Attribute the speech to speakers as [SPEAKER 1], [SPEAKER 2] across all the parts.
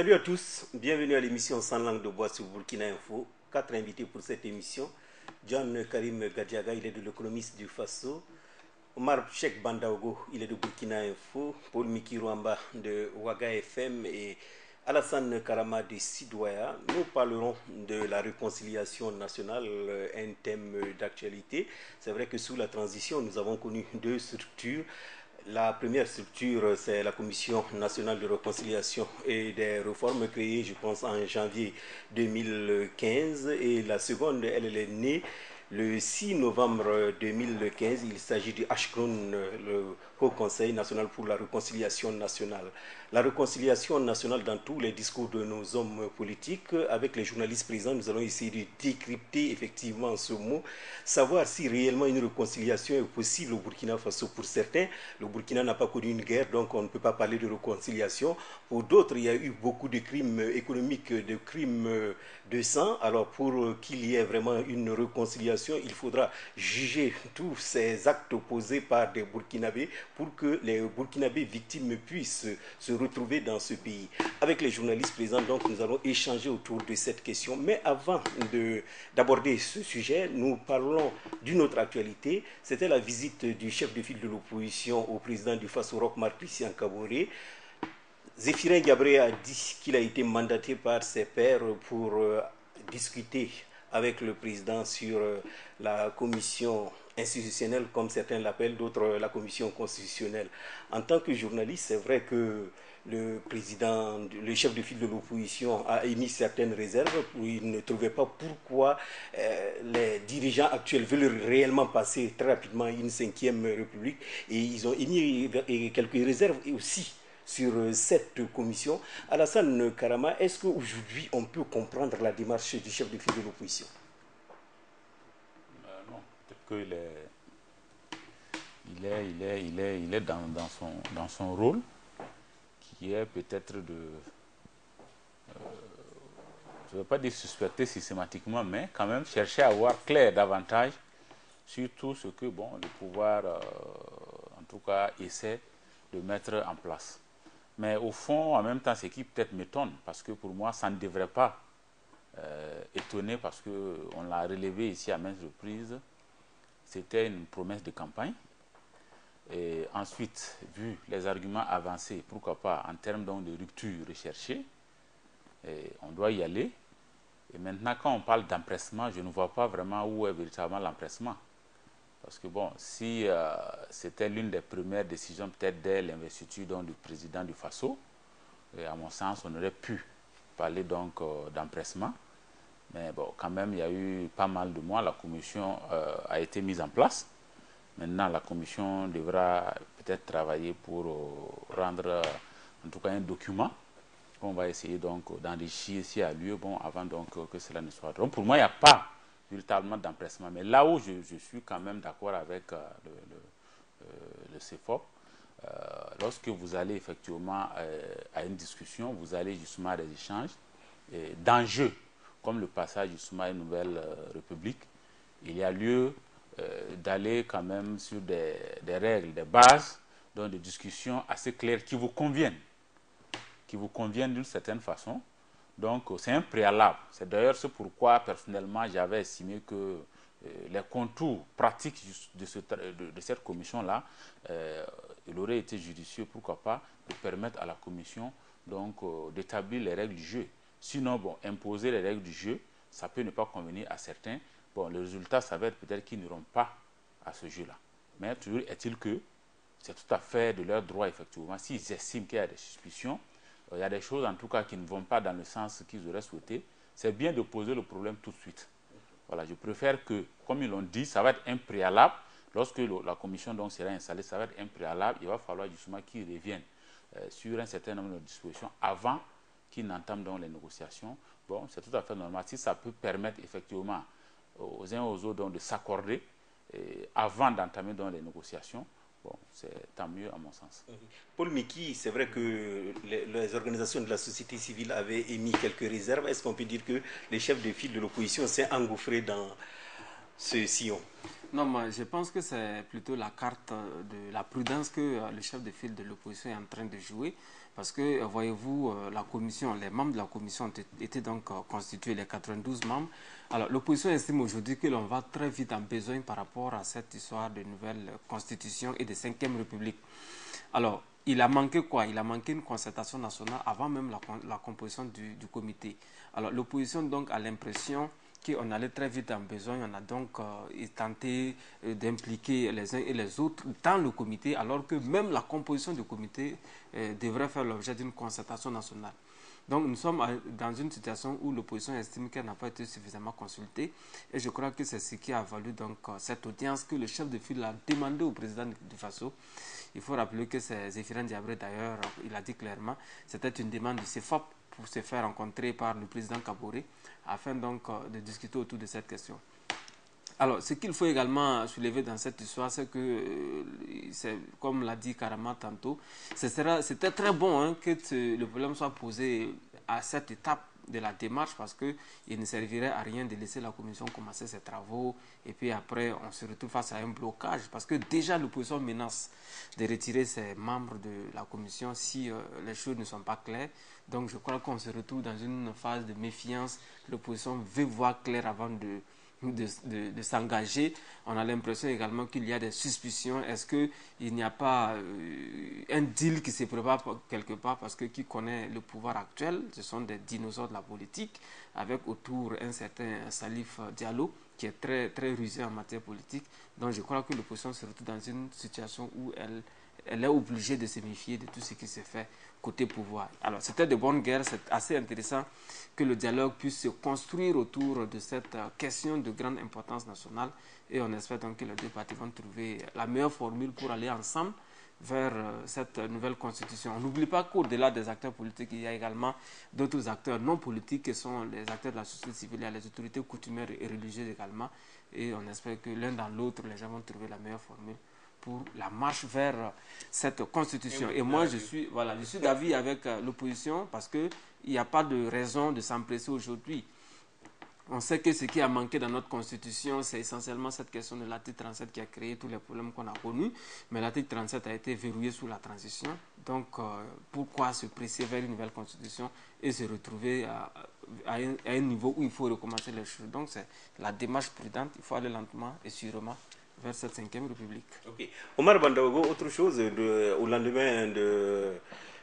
[SPEAKER 1] Salut à tous, bienvenue à l'émission Sans langue de bois sur Burkina Info. 4 invités pour cette émission. John Karim Gadiaga, il est de l'économiste du Faso. Omar Cheikh Bandaogo, il est de Burkina Info. Paul Miki Rwamba de Ouaga FM et Alassane Karama de Sidouaya. Nous parlerons de la réconciliation nationale, un thème d'actualité. C'est vrai que sous la transition, nous avons connu deux structures. La première structure, c'est la Commission nationale de réconciliation et des réformes créée, je pense, en janvier 2015. Et la seconde, elle est née le 6 novembre 2015. Il s'agit du HCRON, le Haut Conseil national pour la réconciliation nationale. La réconciliation nationale dans tous les discours de nos hommes politiques. Avec les journalistes présents, nous allons essayer de décrypter effectivement ce mot, savoir si réellement une réconciliation est possible au Burkina Faso. Pour certains, le Burkina n'a pas connu une guerre, donc on ne peut pas parler de réconciliation. Pour d'autres, il y a eu beaucoup de crimes économiques, de crimes de sang. Alors pour qu'il y ait vraiment une réconciliation, il faudra juger tous ces actes posés par des Burkinabés pour que les Burkinabés victimes puissent se retrouver dans ce pays. Avec les journalistes présents, donc, nous allons échanger autour de cette question. Mais avant d'aborder ce sujet, nous parlons d'une autre actualité. C'était la visite du chef de file de l'opposition au président du Faso Roch Marc Christian Kaboré. Zéphirin Gabré a dit qu'il a été mandaté par ses pairs pour discuter avec le président sur la commission institutionnelle, comme certains l'appellent, d'autres la commission constitutionnelle. En tant que journaliste, c'est vrai que le président, le chef de file de l'opposition a émis certaines réserves. Il ne trouvait pas pourquoi les dirigeants actuels veulent réellement passer très rapidement à une 5e république. Et ils ont émis quelques réserves et aussi sur cette commission. Alassane Karama, est-ce qu'aujourd'hui on peut comprendre la démarche du chef de file de l'opposition?
[SPEAKER 2] Non, peut-être qu'il est dans son rôle, qui est peut-être je ne veux pas dire suspecter systématiquement, mais quand même chercher à voir clair davantage sur tout ce que le pouvoir, en tout cas, essaie de mettre en place. Mais au fond, en même temps, ce qui peut-être m'étonne, parce que pour moi, ça ne devrait pas étonner, parce qu'on l'a relevé ici à maintes reprises, c'était une promesse de campagne. Et ensuite, vu les arguments avancés, pourquoi pas, en termes donc de rupture recherchée, on doit y aller. Et maintenant, quand on parle d'empressement, je ne vois pas vraiment où est véritablement l'empressement. Parce que si c'était l'une des premières décisions, peut-être dès l'investiture du président du Faso, à mon sens, on aurait pu parler donc d'empressement. Mais quand même, il y a eu pas mal de mois, la commission a été mise en place. Maintenant, la commission devra peut-être travailler pour rendre, en tout cas, un document qu'on va essayer donc d'enrichir s'il y a lieu, avant donc que cela ne soit. Donc pour moi, il n'y a pas véritablement d'empressement. Mais là où je suis quand même d'accord avec le CEFOP, lorsque vous allez effectivement à une discussion, vous allez justement à des échanges d'enjeux, comme le passage justement à une nouvelle république, il y a lieu d'aller quand même sur des règles, des bases, donc des discussions assez claires qui vous conviennent d'une certaine façon. Donc c'est un préalable. C'est d'ailleurs ce pourquoi personnellement j'avais estimé que les contours pratiques de cette commission-là, il aurait été judicieux, pourquoi pas, de permettre à la commission donc d'établir les règles du jeu. Sinon, imposer les règles du jeu, ça peut ne pas convenir à certains. Le résultat, ça va être peut-être qu'ils n'iront pas à ce jeu-là. Mais toujours est-il que c'est tout à fait de leur droit, effectivement. S'ils estiment qu'il y a des suspicions, il y a des choses en tout cas qui ne vont pas dans le sens qu'ils auraient souhaité, c'est bien de poser le problème tout de suite. Voilà, je préfère que, comme ils l'ont dit, ça va être un préalable. Lorsque la commission donc sera installée, ça va être un préalable. Il va falloir justement qu'ils reviennent sur un certain nombre de dispositions avant qu'ils n'entament donc les négociations. C'est tout à fait normal. Si ça peut permettre effectivement aux uns aux autres donc, de s'accorder avant d'entamer donc les négociations, c'est tant mieux à mon sens.
[SPEAKER 1] Paul Miki, c'est vrai que les organisations de la société civile avaient émis quelques réserves. Est-ce qu'on peut dire que les chefs de file de l'opposition s'est engouffré dans ce sillon?
[SPEAKER 3] Non, moi, je pense que c'est plutôt la carte de la prudence que le chef de file de l'opposition est en train de jouer. Parce que, voyez-vous, la commission, les membres de la commission étaient donc constitués, les 92 membres. Alors, l'opposition estime aujourd'hui que l'on va très vite en besoin par rapport à cette histoire de nouvelle constitution et de 5e République. Alors, il a manqué quoi? Il a manqué une concertation nationale avant même la composition du comité. Alors, l'opposition donc a l'impression qu'on allait très vite en besoin. On a donc tenté d'impliquer les uns et les autres dans le comité, alors que même la composition du comité devrait faire l'objet d'une concertation nationale. Donc nous sommes dans une situation où l'opposition estime qu'elle n'a pas été suffisamment consultée, et je crois que c'est ce qui a valu donc cette audience que le chef de file a demandé au président du Faso. Il faut rappeler que c'est Zéphirin Diabré d'ailleurs, il a dit clairement, c'était une demande du CEFOP pour se faire rencontrer par le président Kaboré, afin donc de discuter autour de cette question. Alors, ce qu'il faut également soulever dans cette histoire, c'est que, comme l'a dit Karama tantôt, c'était très bon hein, que le problème soit posé à cette étape de la démarche, parce qu'il ne servirait à rien de laisser la commission commencer ses travaux et puis après on se retrouve face à un blocage, parce que déjà l'opposition menace de retirer ses membres de la commission si les choses ne sont pas claires. Donc je crois qu'on se retrouve dans une phase de méfiance. L'opposition veut voir clair avant de s'engager. On a l'impression également qu'il y a des suspicions. Est-ce qu'il n'y a pas un deal qui se prépare quelque part, parce que qui connaît le pouvoir actuel, ce sont des dinosaures de la politique, avec autour un certain Salif Diallo qui est très, très rusé en matière politique. Donc je crois que l'opposition se retrouve dans une situation où elle est obligée de se méfier de tout ce qui se fait côté pouvoir. Alors, c'était de bonne guerre, c'est assez intéressant que le dialogue puisse se construire autour de cette question de grande importance nationale, et on espère donc que les deux parties vont trouver la meilleure formule pour aller ensemble vers cette nouvelle constitution. On n'oublie pas qu'au-delà des acteurs politiques, il y a également d'autres acteurs non politiques qui sont les acteurs de la société civile, il y a les autorités coutumières et religieuses également, et on espère que l'un dans l'autre, les gens vont trouver la meilleure formule pour la marche vers cette constitution. Et moi, je suis d'avis avec l'opposition, parce qu'il n'y a pas de raison de s'empresser aujourd'hui. On sait que ce qui a manqué dans notre constitution, c'est essentiellement cette question de l'article 37 qui a créé tous les problèmes qu'on a connus. Mais l'article 37 a été verrouillé sous la transition. Donc, pourquoi se presser vers une nouvelle constitution et se retrouver à un niveau où il faut recommencer les choses? Donc, c'est la démarche prudente. Il faut aller lentement et sûrement vers cette 5e République.
[SPEAKER 1] Ok. Omar Bandaogo, autre chose, au lendemain de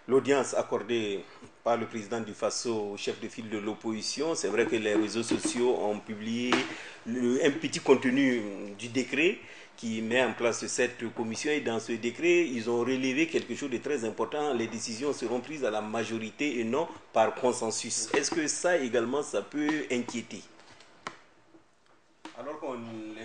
[SPEAKER 1] l'audience accordée par le président du Faso au chef de file de l'opposition, c'est vrai que les réseaux sociaux ont publié un petit contenu du décret qui met en place cette commission, et dans ce décret, ils ont relevé quelque chose de très important: les décisions seront prises à la majorité et non par consensus. Est-ce que ça également, ça peut inquiéter? Alors que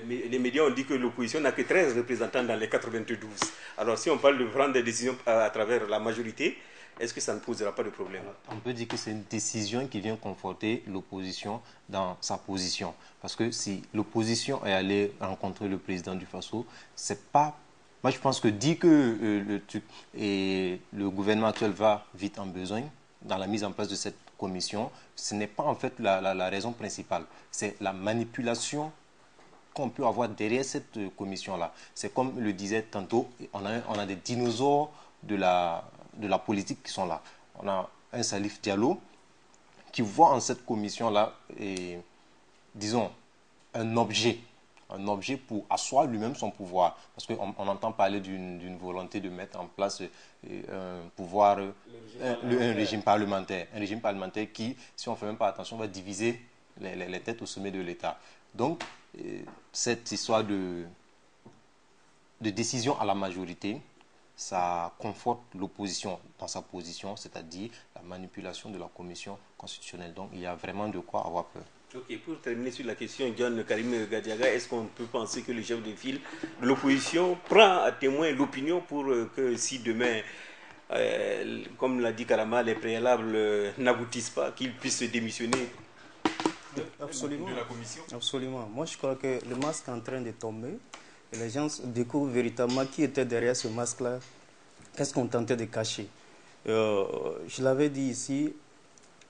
[SPEAKER 1] les médias ont dit que l'opposition n'a que 13 représentants dans les 92. Alors si on parle de prendre des décisions à travers la majorité, est-ce que ça ne posera pas de problème?
[SPEAKER 4] On peut dire que c'est une décision qui vient conforter l'opposition dans sa position. Parce que si l'opposition est allée rencontrer le président du Faso, c'est pas... Moi, je pense que dire que le gouvernement actuel va vite en besoin dans la mise en place de cette commission, ce n'est pas en fait la raison principale. C'est la manipulation qu'on peut avoir derrière cette commission-là. C'est comme le disait tantôt, on a des dinosaures de la politique qui sont là. On a un Salif Diallo qui voit en cette commission-là, disons, un objet pour asseoir lui-même son pouvoir. Parce qu'on entend parler d'une volonté de mettre en place un pouvoir, un régime parlementaire. Un régime parlementaire qui, si on ne fait même pas attention, va diviser les têtes au sommet de l'État. Donc, cette histoire de décision à la majorité, ça conforte l'opposition dans sa position, c'est-à-dire la manipulation de la commission constitutionnelle. Donc, il y a vraiment de quoi avoir peur.
[SPEAKER 1] Ok, pour terminer sur la question, John Karim Gadiaga, est-ce qu'on peut penser que le chef de file de l'opposition prend à témoin l'opinion pour que si demain, comme l'a dit Karama, les préalables n'aboutissent pas, qu'il puisse se démissionner
[SPEAKER 5] Absolument.
[SPEAKER 1] de la commission?
[SPEAKER 5] Absolument. Moi, je crois que le masque est en train de tomber et les gens découvrent véritablement qui était derrière ce masque-là, qu'est-ce qu'on tentait de cacher. Je l'avais dit ici,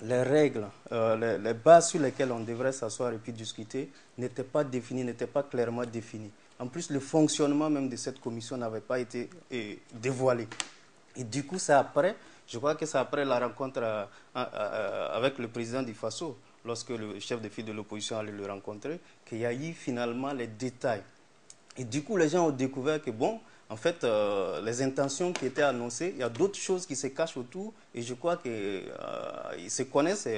[SPEAKER 5] les règles, les bases sur lesquelles on devrait s'asseoir et puis discuter n'étaient pas définies, n'étaient pas clairement définies. En plus, le fonctionnement même de cette commission n'avait pas été dévoilé. Et du coup, c'est après, je crois que c'est après la rencontre avec le président du Faso, lorsque le chef de file de l'opposition allait le rencontrer, qu'il y a eu finalement les détails. Et du coup, les gens ont découvert que, bon, en fait, les intentions qui étaient annoncées, il y a d'autres choses qui se cachent autour. Et je crois qu'ils se connaissent,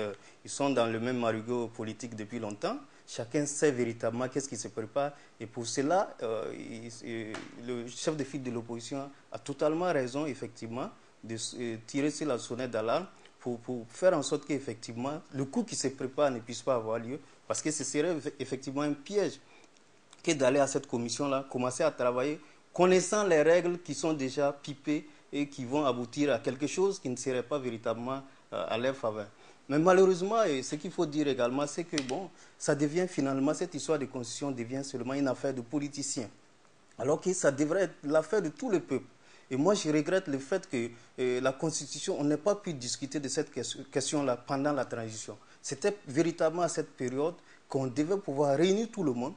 [SPEAKER 5] ils sont dans le même marigot politique depuis longtemps. Chacun sait véritablement qu'est-ce qui se prépare. Et pour cela, le chef de file de l'opposition a totalement raison, effectivement, de tirer sur la sonnette d'alarme pour faire en sorte qu'effectivement, le coup qui se prépare ne puisse pas avoir lieu. Parce que ce serait effectivement un piège que d'aller à cette commission-là, commencer à travailler, connaissant les règles qui sont déjà pipées et qui vont aboutir à quelque chose qui ne serait pas véritablement à leur faveur. Mais malheureusement, et ce qu'il faut dire également, c'est que bon, ça devient finalement, cette histoire de constitution devient seulement une affaire de politiciens. Alors que ça devrait être l'affaire de tout le peuple. Et moi, je regrette le fait que la Constitution, on n'ait pas pu discuter de cette question-là pendant la transition. C'était véritablement à cette période qu'on devait pouvoir réunir tout le monde.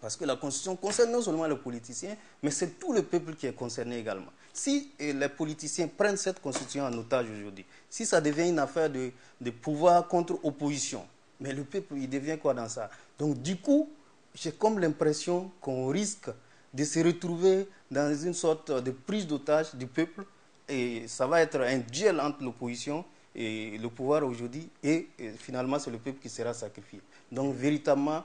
[SPEAKER 5] Parce que la Constitution concerne non seulement les politiciens, mais c'est tout le peuple qui est concerné également. Si les politiciens prennent cette Constitution en otage aujourd'hui, si ça devient une affaire de pouvoir contre opposition, mais le peuple, il devient quoi dans ça? Donc du coup, j'ai comme l'impression qu'on risque de se retrouver dans une sorte de prise d'otage du peuple, et ça va être un duel entre l'opposition et le pouvoir aujourd'hui, et finalement c'est le peuple qui sera sacrifié. Donc véritablement,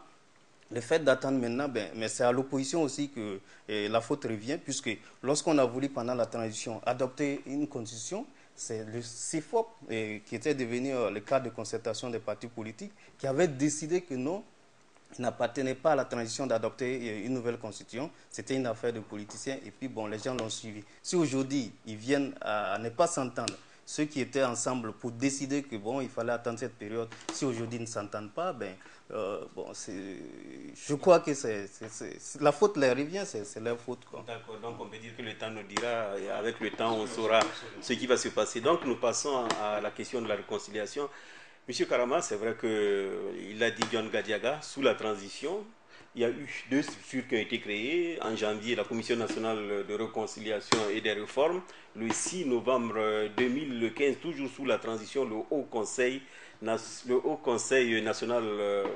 [SPEAKER 5] le fait d'attendre maintenant, mais c'est à l'opposition aussi que la faute revient, puisque lorsqu'on a voulu pendant la transition adopter une constitution, c'est le CIFOP qui était devenu le cadre de concertation des partis politiques qui avait décidé que non, il n'appartenait pas à la transition d'adopter une nouvelle constitution, c'était une affaire de politiciens et puis bon, les gens l'ont suivi. Si aujourd'hui ils viennent à ne pas s'entendre, ceux qui étaient ensemble pour décider que bon, il fallait attendre cette période, si aujourd'hui ils ne s'entendent pas, bon, je crois que la faute leur revient, c'est leur faute.
[SPEAKER 1] D'accord, donc on peut dire que le temps nous dira, et avec le temps on saura ce qui va se passer. Donc nous passons à la question de la réconciliation. Monsieur Karama, c'est vrai qu'il a dit John Gadiaga, sous la transition, il y a eu 2 structures qui ont été créées. En janvier, la Commission nationale de réconciliation et des réformes. Le 6 novembre 2015, toujours sous la transition, le Haut Conseil national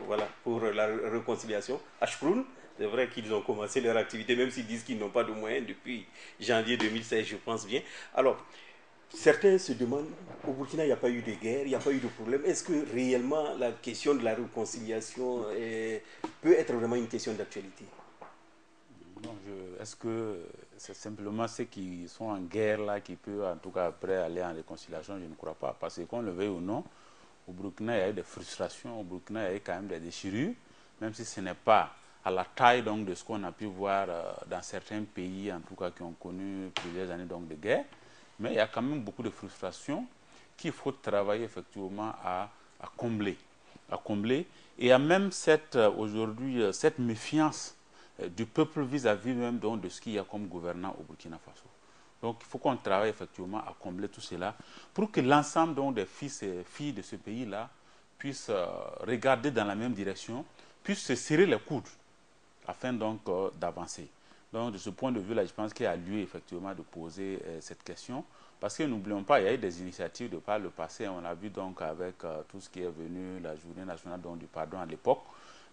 [SPEAKER 1] voilà, pour la réconciliation, HCROUN. C'est vrai qu'ils ont commencé leur activité, même s'ils disent qu'ils n'ont pas de moyens depuis janvier 2016, je pense bien. Alors, certains se demandent, au Burkina, il n'y a pas eu de guerre, il n'y a pas eu de problème. Est-ce que réellement la question de la réconciliation peut être vraiment une question d'actualité?
[SPEAKER 2] Est-ce que c'est simplement ceux qui sont en guerre là qui peuvent en tout cas après aller en réconciliation? Je ne crois pas. Parce que qu'on le veuille ou non, au Burkina, il y a eu des frustrations, au Burkina, il y a eu quand même des déchirures, même si ce n'est pas à la taille donc, de ce qu'on a pu voir dans certains pays, en tout cas qui ont connu plusieurs années donc, de guerre. Mais il y a quand même beaucoup de frustrations qu'il faut travailler effectivement à combler. Et il y a même aujourd'hui cette méfiance du peuple vis-à-vis même donc, de ce qu'il y a comme gouvernant au Burkina Faso. Donc il faut qu'on travaille effectivement à combler tout cela pour que l'ensemble donc, des fils et filles de ce pays-là puissent regarder dans la même direction, puissent se serrer les coudes afin donc d'avancer. Donc de ce point de vue-là, je pense qu'il y a lieu effectivement de poser cette question parce que n'oublions pas, il y a eu des initiatives de par le passé, on l'a vu donc avec tout ce qui est venu, la journée nationale donc, du pardon à l'époque,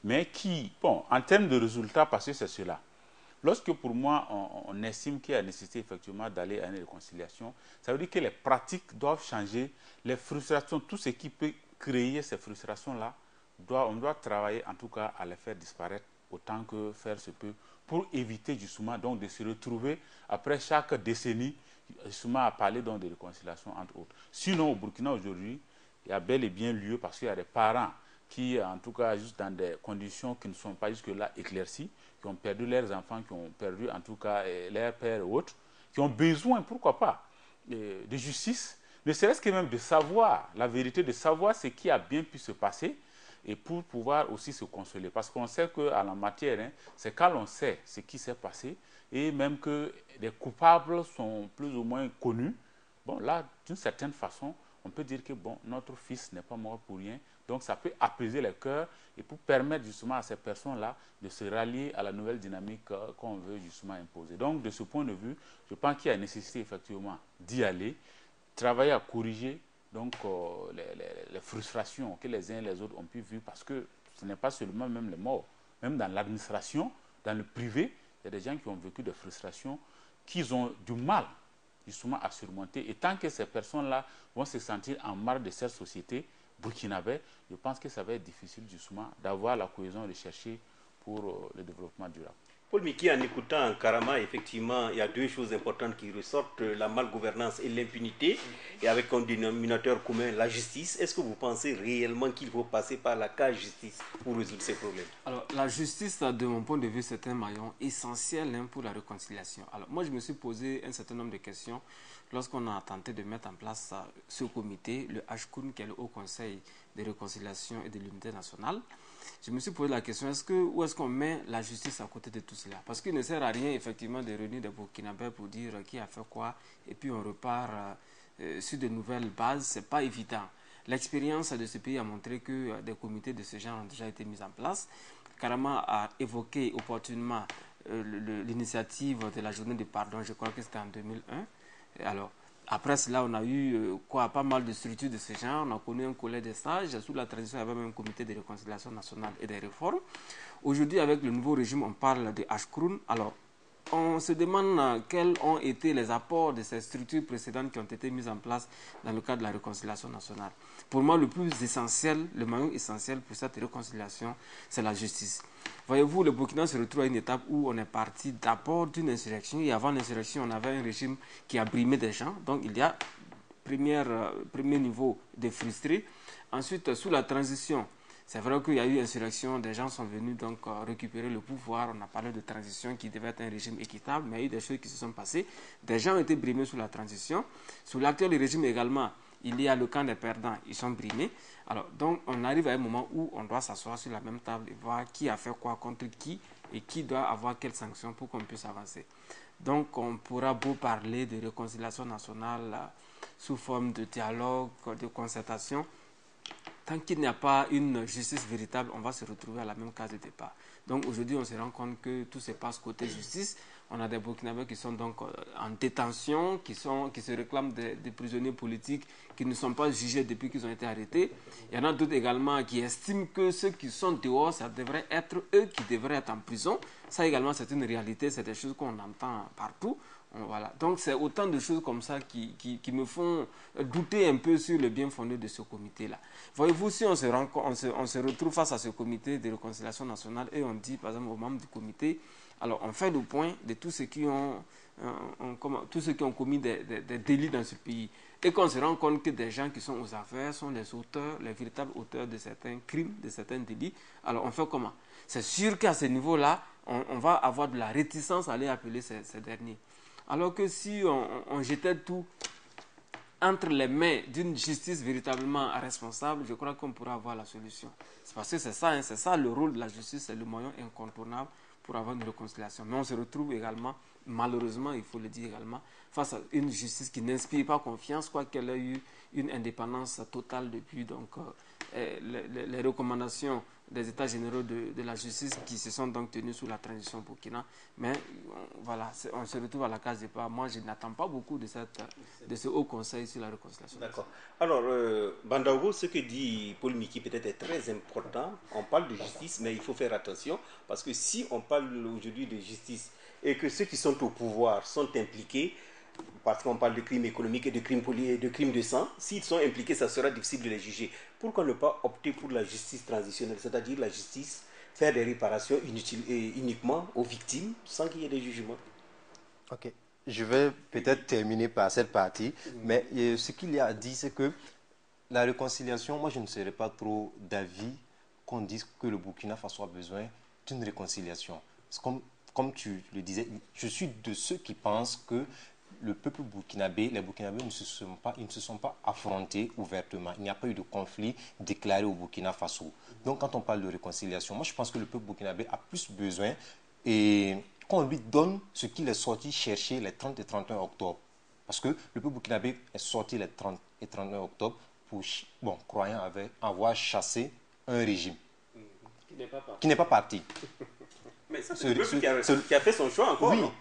[SPEAKER 2] mais qui, bon, en termes de résultats, parce que c'est cela. Lorsque pour moi, on estime qu'il y a nécessité effectivement d'aller à une réconciliation, ça veut dire que les pratiques doivent changer, les frustrations, tout ce qui peut créer ces frustrations-là, on doit travailler en tout cas à les faire disparaître autant que faire se peut pour éviter justement donc de se retrouver après chaque décennie justement à parler donc de réconciliation entre autres. Sinon, au Burkina aujourd'hui, il y a bel et bien lieu parce qu'il y a des parents qui, en tout cas, juste dans des conditions qui ne sont pas jusque-là éclaircies, qui ont perdu leurs enfants, qui ont perdu en tout cas leurs pères et autres, qui ont besoin, pourquoi pas, de justice, ne serait-ce que même de savoir la vérité, de savoir ce qui a bien pu se passer et pour pouvoir aussi se consoler. Parce qu'on sait qu'à la matière, hein, c'est quand l'on sait ce qui s'est passé et même que les coupables sont plus ou moins connus, bon là, d'une certaine façon, on peut dire que bon, notre fils n'est pas mort pour rien Donc ça peut apaiser les cœurs et pour permettre justement à ces personnes-là de se rallier à la nouvelle dynamique qu'on veut justement imposer. Donc de ce point de vue, je pense qu'il y a nécessité effectivement d'y aller, travailler à corriger donc, les frustrations que les uns et les autres ont pu vivre, parce que ce n'est pas seulement même les morts, même dans l'administration, dans le privé, il y a des gens qui ont vécu des frustrations, qu'ils ont du mal justement à surmonter. Et tant que ces personnes-là vont se sentir en marge de cette société burkinabé, je pense que ça va être difficile justement d'avoir la cohésion recherchée pour le développement durable.
[SPEAKER 1] Paul Miki, en écoutant Karama, effectivement, il y a deux choses importantes qui ressortent, la malgouvernance et l'impunité, et avec un dénominateur commun, la justice. Est-ce que vous pensez réellement qu'il faut passer par la case justice pour résoudre ces problèmes?
[SPEAKER 3] Alors, la justice, de mon point de vue, c'est un maillon essentiel pour la réconciliation. Alors, moi, je me suis posé un certain nombre de questions lorsqu'on a tenté de mettre en place ce comité, le HCOUN, qui est le Haut Conseil de réconciliation et de l'unité nationale. Je me suis posé la question, où est-ce qu'on met la justice à côté de tout cela? Parce qu'il ne sert à rien, effectivement, de réunir des Burkinabés pour dire qui a fait quoi, et puis on repart sur de nouvelles bases. Ce n'est pas évident. L'expérience de ce pays a montré que des comités de ce genre ont déjà été mis en place. Karama a évoqué opportunément l'initiative de la journée de pardon, je crois que c'était en 2001. Et alors, après cela, on a eu pas mal de structures de ce genre. On a connu un collège de stages. Sous la transition, il y avait même un comité de réconciliation nationale et des réformes. Aujourd'hui, avec le nouveau régime, on parle de HCROUN. Alors, on se demande quels ont été les apports de ces structures précédentes qui ont été mises en place dans le cadre de la réconciliation nationale. Pour moi, le plus essentiel, le maillon essentiel pour cette réconciliation, c'est la justice. Voyez-vous, le Burkina se retrouve à une étape où on est parti d'abord d'une insurrection. Et avant l'insurrection, on avait un régime qui a brimé des gens. Donc, il y a premier niveau de frustrés. Ensuite, sous la transition, c'est vrai qu'il y a eu insurrection, des gens sont venus donc récupérer le pouvoir. On a parlé de transition qui devait être un régime équitable, mais il y a eu des choses qui se sont passées. Des gens ont été brimés sous la transition. Sous l'actuel régime également, il y a le camp des perdants, ils sont brimés. Alors, donc, on arrive à un moment où on doit s'asseoir sur la même table et voir qui a fait quoi contre qui et qui doit avoir quelles sanctions pour qu'on puisse avancer. Donc, on pourra beau parler de réconciliation nationale sous forme de dialogue, de concertation. Tant qu'il n'y a pas une justice véritable, on va se retrouver à la même case de départ. Donc aujourd'hui, on se rend compte que tout se passe côté justice. On a des Burkinabés qui sont donc en détention, qui se réclament des prisonniers politiques qui ne sont pas jugés depuis qu'ils ont été arrêtés. Il y en a d'autres également qui estiment que ceux qui sont dehors, ça devrait être eux qui devraient être en prison. Ça également, c'est une réalité, c'est des choses qu'on entend partout. Voilà. Donc c'est autant de choses comme ça qui me font douter un peu sur le bien fondé de ce comité-là. Voyez-vous, si on se retrouve face à ce comité de réconciliation nationale et on dit par exemple aux membres du comité, alors on fait le point de tous ceux qui ont commis des délits dans ce pays et qu'on se rend compte que des gens qui sont aux affaires sont les auteurs, les véritables auteurs de certains crimes, de certains délits, alors on fait comment? C'est sûr qu'à ce niveau-là, on va avoir de la réticence à aller appeler ces derniers. Alors que si on jetait tout entre les mains d'une justice véritablement responsable, je crois qu'on pourra avoir la solution. C'est parce que c'est ça le rôle de la justice, c'est le moyen incontournable pour avoir une réconciliation. Mais on se retrouve également, malheureusement, il faut le dire également, face à une justice qui n'inspire pas confiance, quoi qu'elle ait eu une indépendance totale depuis donc, les recommandations des États généraux de la justice qui se sont donc tenus sous la transition Burkina. Mais voilà, on se retrouve à la case départ. Moi, je n'attends pas beaucoup de ce Haut Conseil sur la réconciliation.
[SPEAKER 1] D'accord. Alors, Bandaogo, ce que dit Paul Miki peut-être est très important. On parle de justice, mais il faut faire attention parce que si on parle aujourd'hui de justice et que ceux qui sont au pouvoir sont impliqués, parce qu'on parle de crimes économiques et de crimes de sang, s'ils sont impliqués, ça sera difficile de les juger. Pourquoi ne pas opter pour la justice transitionnelle, c'est-à-dire la justice, faire des réparations uniquement aux victimes sans qu'il y ait des jugements?
[SPEAKER 4] Ok, je vais peut-être terminer par cette partie, mais ce qu'il y a à dire, c'est que la réconciliation, moi je ne serais pas trop d'avis qu'on dise que le Burkina Faso a besoin d'une réconciliation. Comme tu le disais, je suis de ceux qui pensent que le peuple burkinabé, les Burkinabés ne se sont pas affrontés ouvertement. Il n'y a pas eu de conflit déclaré au Burkina Faso. Donc quand on parle de réconciliation, moi je pense que le peuple burkinabé a plus besoin qu'on lui donne ce qu'il est sorti chercher les 30 et 31 octobre. Parce que le peuple burkinabé est sorti les 30 et 31 octobre croyant avoir chassé un régime
[SPEAKER 1] Qui n'est pas parti.
[SPEAKER 4] qui n'est pas parti.
[SPEAKER 1] Mais ça, c'est le peuple qui a fait son choix encore,
[SPEAKER 4] Oui.
[SPEAKER 1] non,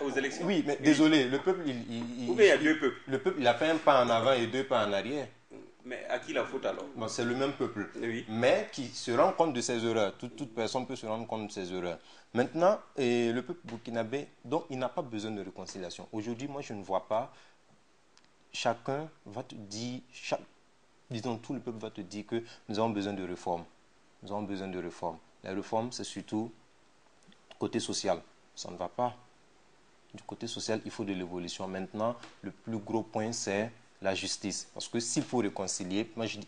[SPEAKER 1] aux élections.
[SPEAKER 4] Oui, mais désolé, le peuple,
[SPEAKER 1] Ou bien il y a deux peuples.
[SPEAKER 4] le peuple, il a fait un pas en avant et deux pas en arrière.
[SPEAKER 1] Mais à qui la faute alors?
[SPEAKER 4] Bon, c'est le même peuple.
[SPEAKER 1] Oui.
[SPEAKER 4] Mais qui se rend compte de ses erreurs. Toute personne peut se rendre compte de ses erreurs. Maintenant, le peuple burkinabé, donc il n'a pas besoin de réconciliation. Aujourd'hui, moi, je ne vois pas. Chacun va te dire, disons, tout le peuple va te dire que nous avons besoin de réformes. Nous avons besoin de réformes. La réforme, c'est surtout côté social. Ça ne va pas. Du côté social, il faut de l'évolution. Maintenant, le plus gros point, c'est la justice. Parce que s'il faut réconcilier, moi je dis,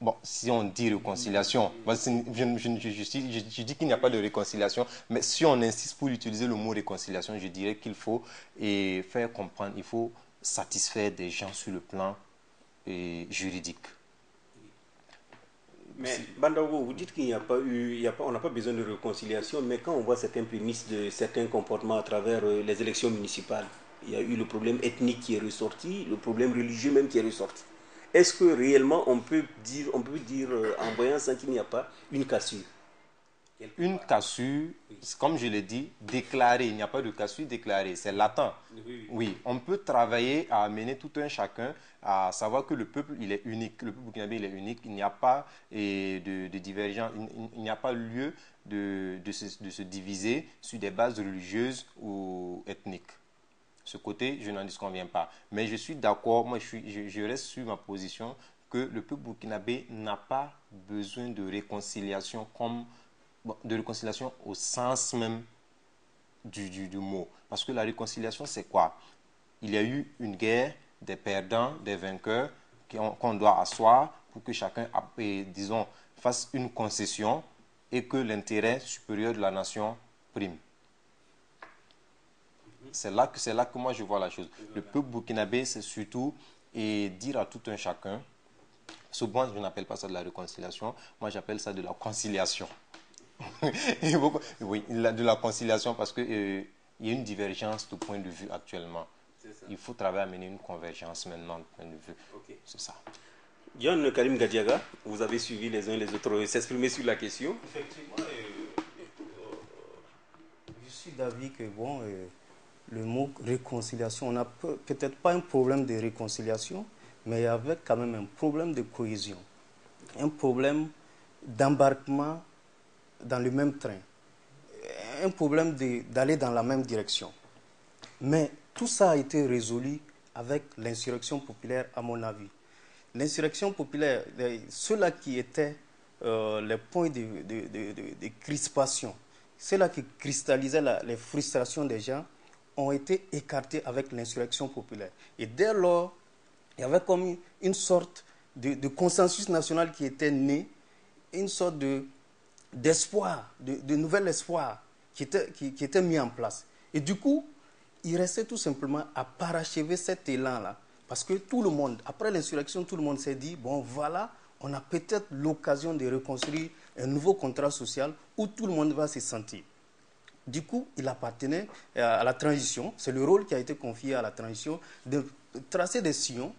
[SPEAKER 4] bon, si on dit réconciliation, je dis qu'il n'y a pas de réconciliation, mais si on insiste pour utiliser le mot réconciliation, je dirais qu'il faut faire comprendre, il faut satisfaire des gens sur le plan juridique.
[SPEAKER 1] Mais Bandaogo, vous dites qu'il n'y a pas eu, on n'a pas besoin de réconciliation, mais quand on voit certains prémices de certains comportements à travers les élections municipales, il y a eu le problème ethnique qui est ressorti, le problème religieux même qui est ressorti. Est-ce que réellement on peut dire en voyant ça qu'il n'y a pas une cassure?
[SPEAKER 4] Une cassure, comme je l'ai dit, déclarée. Il n'y a pas de cassure déclarée, c'est latent. Oui, on peut travailler à amener tout un chacun à savoir que le peuple, il est unique. Le peuple burkinabé, il est unique. Il n'y a pas de divergence, il n'y a pas lieu de se diviser sur des bases religieuses ou ethniques. Ce côté, je n'en disconviens pas. Mais je suis d'accord, moi je reste sur ma position que le peuple burkinabé n'a pas besoin de réconciliation de réconciliation au sens même du mot. Parce que la réconciliation, c'est quoi? Il y a eu une guerre, des perdants, des vainqueurs, qu'on doit asseoir pour que chacun, disons, fasse une concession et que l'intérêt supérieur de la nation prime. C'est là que moi je vois la chose. Le peuple burkinabé, c'est surtout dire à tout un chacun, souvent je n'appelle pas ça de la réconciliation, moi j'appelle ça de la conciliation. Oui, de la conciliation parce qu'il y a une divergence de point de vue actuellement. Il faut travailler à mener une convergence maintenant de point de vue.
[SPEAKER 1] Okay.
[SPEAKER 4] C'est ça.
[SPEAKER 1] John Karim Gadiaga, vous avez suivi les uns et les autres s'exprimer sur la question.
[SPEAKER 5] Effectivement, je suis d'avis que bon, le mot réconciliation, on n'a peut-être pas un problème de réconciliation, mais il y avait quand même un problème de cohésion, un problème d'embarquement dans le même train, un problème d'aller dans la même direction. Mais tout ça a été résolu avec l'insurrection populaire, à mon avis. L'insurrection populaire, ceux-là qui étaient les points de crispation, ceux-là qui cristallisaient les frustrations des gens, ont été écartés avec l'insurrection populaire. Et dès lors, il y avait comme une sorte de consensus national qui était né, une sorte d'espoir, de nouvel espoir qui était mis en place. Et du coup, il restait tout simplement à parachever cet élan-là. Parce que tout le monde, après l'insurrection, tout le monde s'est dit, bon voilà, on a peut-être l'occasion de reconstruire un nouveau contrat social où tout le monde va se sentir. Du coup, il appartenait à la transition, c'est le rôle qui a été confié à la transition, de tracer des sillons,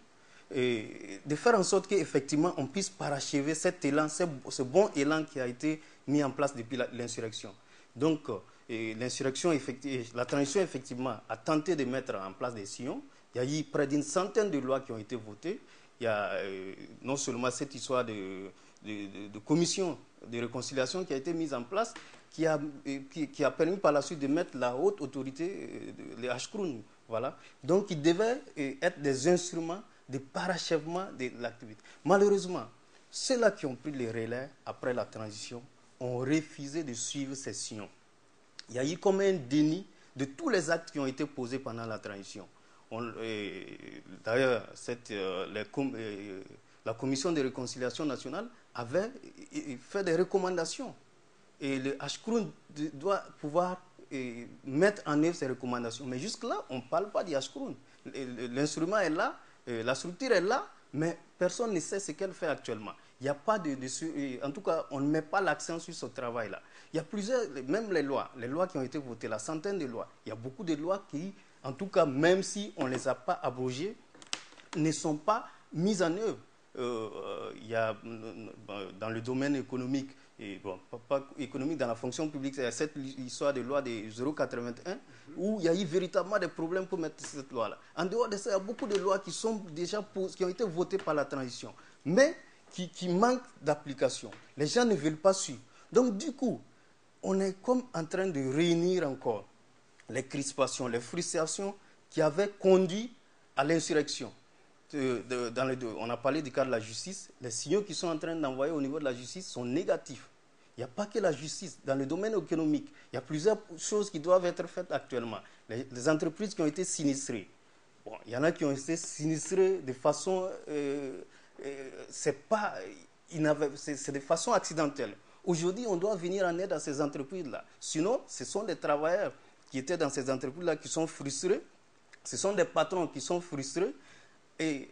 [SPEAKER 5] et de faire en sorte qu'effectivement on puisse parachever cet élan, ce bon élan qui a été mis en place depuis l'insurrection. Donc, la transition effectivement a tenté de mettre en place des sillons. Il y a eu près d'une centaine de lois qui ont été votées. Il y a non seulement cette histoire de commission de réconciliation qui a été mise en place, qui a permis par la suite de mettre la haute autorité, les Ashkroun. Voilà. Donc, ils devaient être des instruments de parachèvement de l'activité. Malheureusement, ceux-là qui ont pris les relais après la transition ont refusé de suivre ces sillons. Il y a eu comme un déni de tous les actes qui ont été posés pendant la transition. D'ailleurs, la commission de réconciliation nationale avait fait des recommandations. Et le Ashkroun doit pouvoir mettre en œuvre ces recommandations. Mais jusque-là, on ne parle pas du Ashkroun. L'instrument est là, la structure est là, mais personne ne sait ce qu'elle fait actuellement. Il n'y a pas en tout cas, on ne met pas l'accent sur ce travail-là. Il y a plusieurs, même les lois qui ont été votées, la centaine de lois, il y a beaucoup de lois qui, en tout cas, même si on ne les a pas abrogées, ne sont pas mises en œuvre. il y a dans le domaine économique, et bon, pas économique, dans la fonction publique, c'est cette histoire de loi de 081 où il y a eu véritablement des problèmes pour mettre cette loi-là. En dehors de ça, il y a beaucoup de lois qui sont déjà qui ont été votées par la transition, mais qui manquent d'application. Les gens ne veulent pas suivre. Donc du coup, on est comme en train de réunir encore les crispations, les frustrations qui avaient conduit à l'insurrection. On a parlé du cas de la justice. Les signaux qui sont en train d'envoyer au niveau de la justice sont négatifs. Il n'y a pas que la justice. Dans le domaine économique, il y a plusieurs choses qui doivent être faites actuellement. Les entreprises qui ont été sinistrées. Bon, il y en a qui ont été sinistrées de façon... c'est de façon accidentelle. Aujourd'hui, on doit venir en aide à ces entreprises-là. Sinon, ce sont des travailleurs qui étaient dans ces entreprises-là qui sont frustrés. Ce sont des patrons qui sont frustrés. Et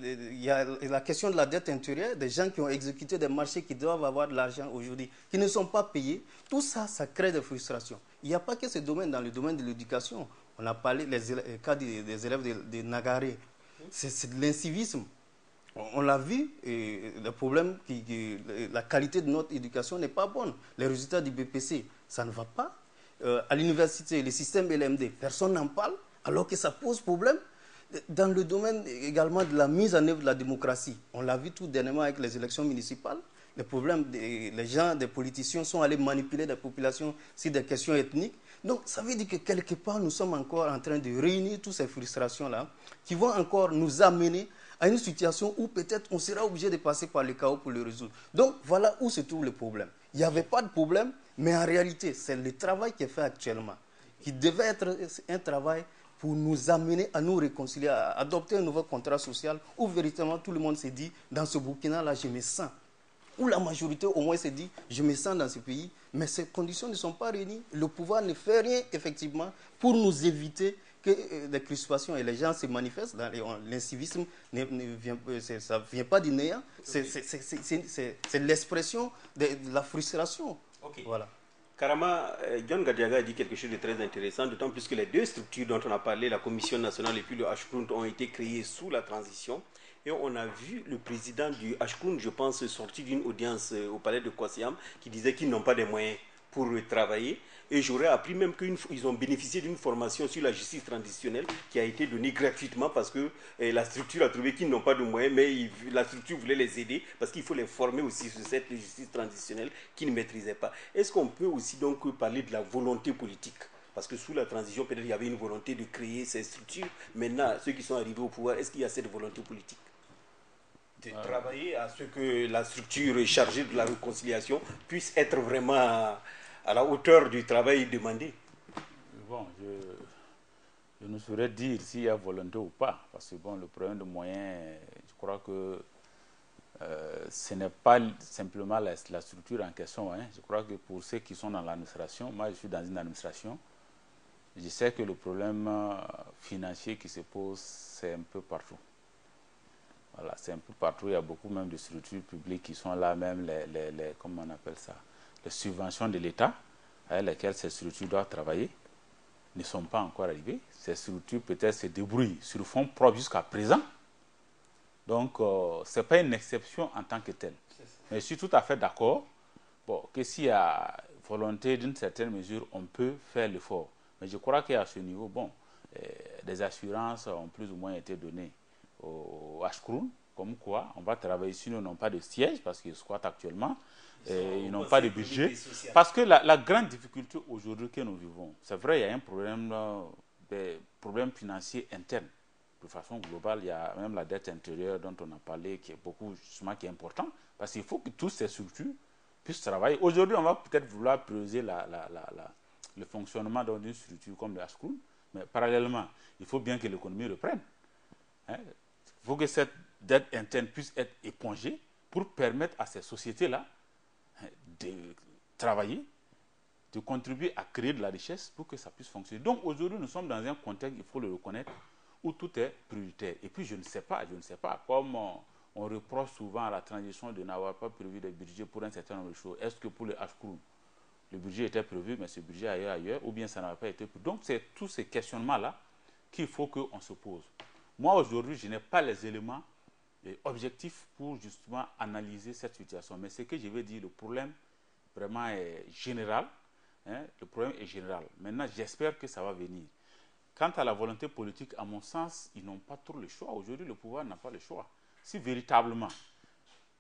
[SPEAKER 5] il y a la question de la dette intérieure, des gens qui ont exécuté des marchés qui doivent avoir de l'argent aujourd'hui, qui ne sont pas payés. Tout ça, ça crée des frustrations. Il n'y a pas que ce domaine dans le domaine de l'éducation. On a parlé des cas des élèves de Nagaré. C'est de l'incivisme. On l'a vu, le problème, la qualité de notre éducation n'est pas bonne. Les résultats du BPC, ça ne va pas. À l'université, le système LMD, personne n'en parle, alors que ça pose problème. Dans le domaine également de la mise en œuvre de la démocratie, on l'a vu tout dernièrement avec les élections municipales, les problèmes, les gens, des politiciens sont allés manipuler des populations sur des questions ethniques. Donc ça veut dire que quelque part, nous sommes encore en train de réunir toutes ces frustrations-là qui vont encore nous amener à une situation où peut-être on sera obligé de passer par le chaos pour le résoudre. Donc voilà où se trouve le problème. Il n'y avait pas de problème, mais en réalité, c'est le travail qui est fait actuellement, qui devait être un travail pour nous amener à nous réconcilier, à adopter un nouveau contrat social où véritablement tout le monde s'est dit, dans ce Burkina-là, je me sens. Où la majorité au moins s'est dit, je me sens dans ce pays, mais ces conditions ne sont pas réunies. Le pouvoir ne fait rien, effectivement, pour nous éviter que des crispations et les gens se manifestent. L'incivisme, ça ne vient pas du néant, c'est l'expression de la frustration.
[SPEAKER 1] Okay.
[SPEAKER 5] Voilà.
[SPEAKER 1] Karama, John Gadiaga a dit quelque chose de très intéressant, d'autant plus que les deux structures dont on a parlé, la Commission nationale et puis le Hcrundt, ont été créées sous la transition. Et on a vu le président du Hcrundt, je pense, sortir d'une audience au palais de Kwasiam, qui disait qu'ils n'ont pas de moyens pour travailler. Et j'aurais appris même qu'ils ont bénéficié d'une formation sur la justice transitionnelle qui a été donnée gratuitement parce que la structure a trouvé qu'ils n'ont pas de moyens, mais la structure voulait les aider parce qu'il faut les former aussi sur cette justice transitionnelle qu'ils ne maîtrisaient pas. Est-ce qu'on peut aussi donc parler de la volonté politique ? Parce que sous la transition, peut-être il y avait une volonté de créer ces structures. Maintenant, ceux qui sont arrivés au pouvoir, est-ce qu'il y a cette volonté politique de travailler à ce que la structure chargée de la réconciliation puisse être vraiment à la hauteur du travail demandé?
[SPEAKER 2] Bon, je ne saurais dire s'il y a volonté ou pas, parce que bon, le problème de moyens, je crois que ce n'est pas simplement la structure en question. Hein. Je crois que pour ceux qui sont dans l'administration, moi je suis dans une administration, je sais que le problème financier qui se pose, c'est un peu partout. Voilà, c'est un peu partout, il y a beaucoup même de structures publiques qui sont là, même comment on appelle ça, les subventions de l'État avec lesquelles ces structures doivent travailler ne sont pas encore arrivées. Ces structures peut-être se débrouillent sur le fonds propre jusqu'à présent. Donc, ce n'est pas une exception en tant que telle. Mais je suis tout à fait d'accord que s'il y a volonté d'une certaine mesure, on peut faire l'effort. Mais je crois qu'à ce niveau, des assurances ont plus ou moins été données au Hcrundt, comme quoi on va travailler, sinon ils n'ont pas de siège parce qu'ils squattent actuellement, et ils n'ont pas de budget. Parce que la grande difficulté aujourd'hui que nous vivons, c'est vrai, il y a un problème, des problèmes financiers internes. De façon globale, il y a même la dette intérieure dont on a parlé, qui est beaucoup, justement, qui est important, parce qu'il faut que toutes ces structures puissent travailler. Aujourd'hui, on va peut-être vouloir prioriser le fonctionnement d'une structure comme le Hcrundt, mais parallèlement, il faut bien que l'économie reprenne. Hein? Il faut que cette dette interne puisse être épongée pour permettre à ces sociétés-là de travailler, de contribuer à créer de la richesse pour que ça puisse fonctionner. Donc aujourd'hui, nous sommes dans un contexte, il faut le reconnaître, où tout est prioritaire. Et puis je ne sais pas, comme on reproche souvent à la transition de n'avoir pas prévu de budget pour un certain nombre de choses. Est-ce que pour le Hcrundt, le budget était prévu, mais ce budget ailleurs, ou bien ça n'avait pas été prévu? Donc c'est tous ces questionnements-là qu'il faut qu'on se pose. Moi aujourd'hui, je n'ai pas les éléments objectif pour justement analyser cette situation. Mais ce que je veux dire, le problème vraiment est général. Hein, le problème est général. Maintenant, j'espère que ça va venir. Quant à la volonté politique, à mon sens, ils n'ont pas trop le choix. Aujourd'hui, le pouvoir n'a pas le choix. Si véritablement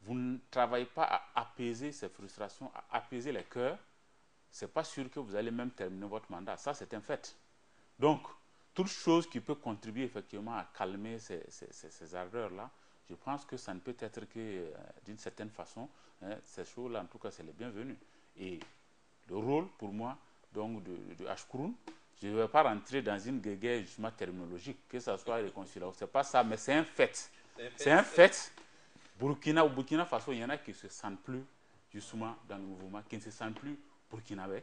[SPEAKER 2] vous ne travaillez pas à apaiser ces frustrations, à apaiser les cœurs, ce n'est pas sûr que vous allez même terminer votre mandat. Ça, c'est un fait. Donc, toute chose qui peut contribuer effectivement à calmer ces ardeurs-là, je pense que ça ne peut être que d'une certaine façon, hein, ces choses-là, en tout cas, c'est les bienvenus. Et le rôle, pour moi, donc, de Ashkroun, je ne vais pas rentrer dans une guerre justement terminologique, que ce soit réconciliation, ce n'est pas ça, mais c'est un fait. C'est un fait. Au Burkina Faso, il y en a qui ne se sentent plus justement dans le mouvement, qui ne se sentent plus burkinabés,